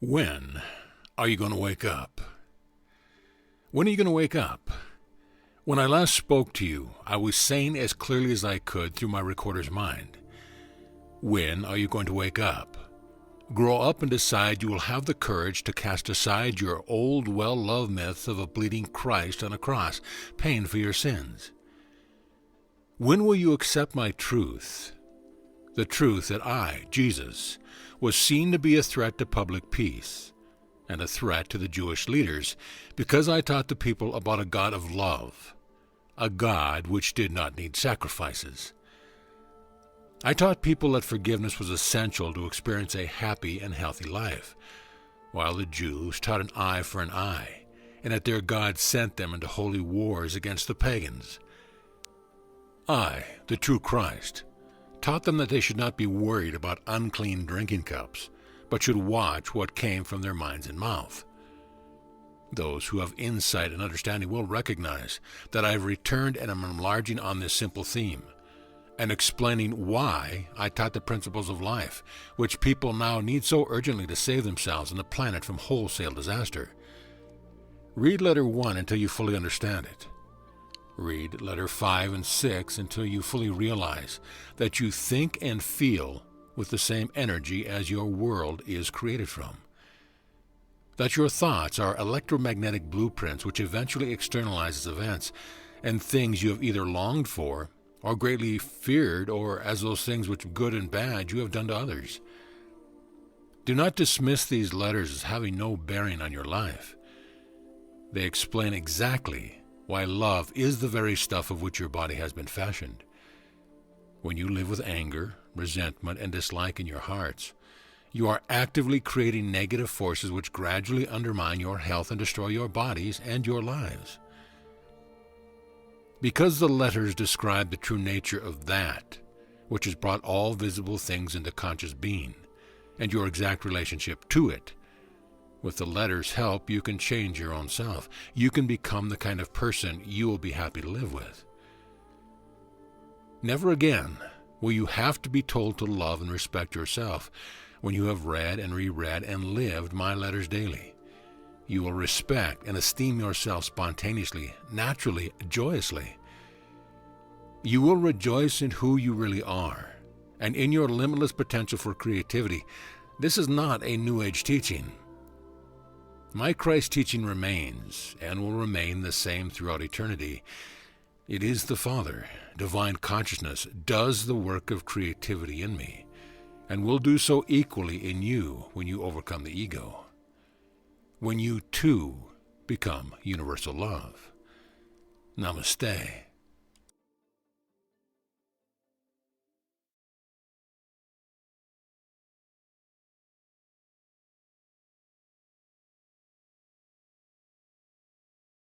When are you going to wake up? When are you going to wake up? When I last spoke to you, I was saying as clearly as I could through my recorder's mind. When are you going to wake up? Grow up and decide you will have the courage to cast aside your old, well-loved myths of a bleeding Christ on a cross, paying for your sins. When will you accept my truth? The truth that I, Jesus, was seen to be a threat to public peace and a threat to the Jewish leaders because I taught the people about a God of love, a God which did not need sacrifices. I taught people that forgiveness was essential to experience a happy and healthy life, while the Jews taught an eye for an eye, and that their God sent them into holy wars against the pagans. I, the true Christ, taught them that they should not be worried about unclean drinking cups, but should watch what came from their minds and mouth. Those who have insight and understanding will recognize that I have returned and am enlarging on this simple theme, and explaining why I taught the principles of life, which people now need so urgently to save themselves and the planet from wholesale disaster. Read letter 1 until you fully understand it. Read letter 5 and 6 until you fully realize that you think and feel with the same energy as your world is created from. That your thoughts are electromagnetic blueprints which eventually externalizes events and things you have either longed for or greatly feared, or as those things which good and bad you have done to others. Do not dismiss these letters as having no bearing on your life. They explain exactly why love is the very stuff of which your body has been fashioned. When you live with anger, resentment, and dislike in your hearts, you are actively creating negative forces which gradually undermine your health and destroy your bodies and your lives. Because the letters describe the true nature of that which has brought all visible things into conscious being, and your exact relationship to it, with the letters' help you can change your own self. You can become the kind of person you will be happy to live with. Never again will you have to be told to love and respect yourself when you have read and reread and lived my letters daily. You will respect and esteem yourself spontaneously, naturally, joyously. You will rejoice in who you really are and in your limitless potential for creativity. This is not a New Age teaching. My Christ teaching remains and will remain the same throughout eternity. It is the Father, divine consciousness, does the work of creativity in me, and will do so equally in you when you overcome the ego. When you too become universal love. Namaste.